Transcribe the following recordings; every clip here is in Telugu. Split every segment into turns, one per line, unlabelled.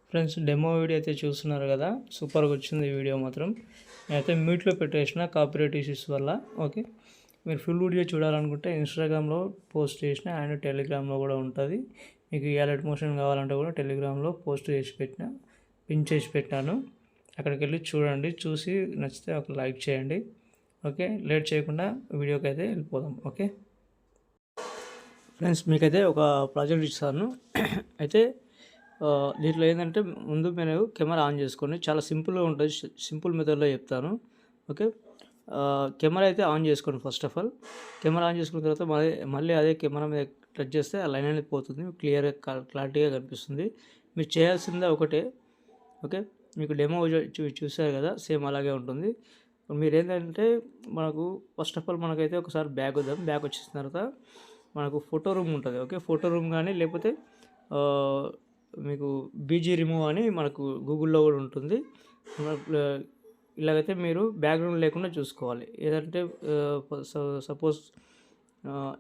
ఫ్రెండ్స్, డెమో వీడియో అయితే చూస్తున్నారు కదా, సూపర్గా వచ్చింది ఈ వీడియో మాత్రం. నేనైతే మ్యూట్లో పెట్టేసిన కాపీరైట్ ఇష్యూస్ వల్ల. ఓకే, మీరు ఫుల్ వీడియో చూడాలనుకుంటే ఇన్స్టాగ్రామ్లో పోస్ట్ చేసిన అండ్ టెలిగ్రామ్లో కూడా ఉంటుంది. మీకు ఈ అలర్ట్ మోషన్ కావాలంటే కూడా టెలిగ్రామ్లో పోస్ట్ చేసి పెట్టిన, పిన్ చేసి పెట్టాను. అక్కడికి వెళ్ళి చూడండి, చూసి నచ్చితే ఒక లైక్ చేయండి. ఓకే, లేట్ చేయకుండా వీడియోకి అయితే వెళ్ళిపోదాం. ఓకే ఫ్రెండ్స్, మీకైతే ఒక ప్రాజెక్ట్ ఇస్తాను. అయితే దీంట్లో ఏంటంటే ముందు మీరు కెమెరా ఆన్ చేసుకోండి. చాలా సింపుల్గా ఉంటుంది, సింపుల్ మెథడ్లో చెప్తాను. ఓకే, కెమెరా అయితే ఆన్ చేసుకోండి. First of all camera on చేసుకున్న తర్వాత మళ్ళీ అదే కెమెరా మీద టచ్ చేస్తే ఆ లైన్ అనేది పోతుంది, క్లారిటీగా కనిపిస్తుంది. మీరు చేయాల్సిందే ఒకటే. ఓకే, మీకు డెమో చూసారు కదా, సేమ్ అలాగే ఉంటుంది. మీరు ఏంటంటే మనకు ఫస్ట్ ఆఫ్ ఆల్ మనకైతే ఒకసారి బ్యాక్ వద్దాం. బ్యాక్ వచ్చేసిన తర్వాత మనకు ఫోటో రూమ్ ఉంటుంది. ఓకే, ఫోటో రూమ్ కానీ లేకపోతే మీకు బీజీ రిమూవ్ అని మనకు గూగుల్లో కూడా ఉంటుంది. ఇలాగైతే మీరు బ్యాక్గ్రౌండ్ లేకుండా చూసుకోవాలి. ఏదంటే సపోజ్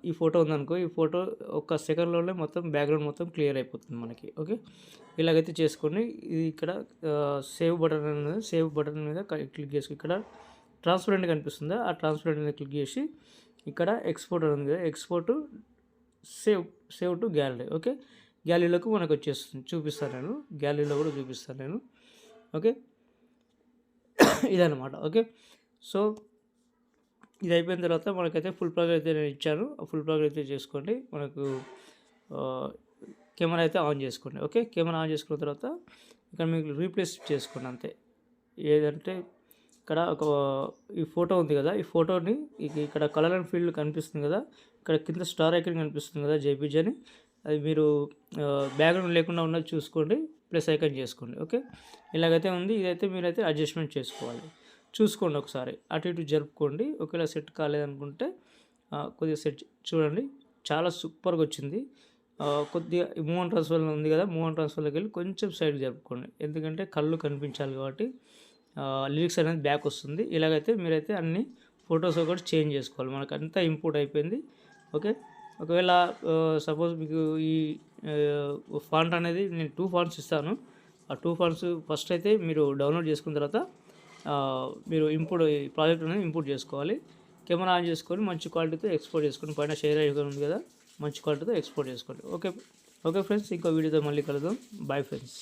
ఈ ఫోటో ఉందనుకో, ఈ ఫోటో ఒక సెకండ్లోనే మొత్తం బ్యాక్గ్రౌండ్ మొత్తం క్లియర్ అయిపోతుంది మనకి. ఓకే, ఇలాగైతే చేసుకోండి. ఇది ఇక్కడ సేవ్ బటన్ అనేది, సేవ్ బటన్ మీద క్లిక్ చేసి ఇక్కడ ట్రాన్స్పరెంట్ కనిపిస్తుందా, ఆ ట్రాన్స్పరెంట్ మీద క్లిక్ చేసి ఇక్కడ ఎక్స్పోర్ట్ ఉంది కదా, export save to gallery. Okay, గ్యాలరీలోకి మనకు వచ్చేస్తుంది. చూపిస్తాను నేను, గ్యాలరీలో కూడా చూపిస్తాను నేను. ఓకే, ఇదన్నమాట. ఓకే, సో ఇది అయిపోయిన తర్వాత మనకైతే ఫుల్ ప్రాజెక్ట్ అయితే నేను ఇచ్చాను. ఫుల్ ప్రాజెక్ట్ అయితే చేసుకోండి. మనకు కెమెరా అయితే ఆన్ చేసుకోండి. ఓకే, కెమెరా ఆన్ చేసుకున్న తర్వాత ఇక్కడ మీకు రీప్లేస్ చేసుకోండి అంతే. ఏదంటే ఇక్కడ ఈ ఫోటో ఉంది కదా, ఈ ఫోటోని ఇక్కడ కలర్ అండ్ ఫీల్డ్ కనిపిస్తుంది కదా, ఇక్కడ కింద స్టార్ ఐకాన్ కనిపిస్తుంది కదా, జేపీజీ అని. అది మీరు బ్యాక్గ్రౌండ్ లేకుండా ఉన్నది చూసుకోండి, ప్లస్ ఐకాన్ చేసుకోండి. ఓకే, ఇలాగైతే ఉంది. ఇదైతే మీరైతే అడ్జస్ట్మెంట్ చేసుకోవాలి. చూసుకోండి ఒకసారి, అటు ఇటు జరుపుకోండి. ఒకవేళ సెట్ కాలేదనుకుంటే కొద్దిగా సెట్ చూడండి. చాలా సూపర్గా వచ్చింది. కొద్దిగా మూవ్ అండ్ ట్రాన్స్ఫర్ ఉంది కదా, మూవ్ అండ్ ట్రాన్స్ఫర్లోకి వెళ్ళి కొంచెం సైడ్ జరుపుకోండి. ఎందుకంటే కళ్ళు కనిపించాలి కాబట్టి లిరిక్స్ అనేది బ్యాక్ వస్తుంది. ఇలాగైతే మీరైతే అన్ని ఫొటోస్ ఒకటి చేంజ్ చేసుకోవాలి. మనకు అంతా ఇంపోర్ట్ అయిపోయింది. ఓకే, ఒకవేళ సపోజ్ మీకు ఈ ఫాంట్ అనేది నేను 2 ఫాంట్స్ ఇస్తాను. ఆ 2 ఫాంట్స్ ఫస్ట్ అయితే మీరు డౌన్లోడ్ చేసుకున్న తర్వాత మీరు ప్రాజెక్ట్ అనేది ఇంపోర్ట్ చేసుకోవాలి. కెమెరా ఆన్ చేసుకొని మంచి క్వాలిటీతో ఎక్స్పోర్ట్ చేసుకోండి. పైన షేర్ ఐకాన్ ఉంది కదా, మంచి క్వాలిటీతో ఎక్స్పోర్ట్ చేసుకోండి. ఓకే ఫ్రెండ్స్, ఇంకో వీడియోతో మళ్ళీ కలుద్దాం. Bye friends.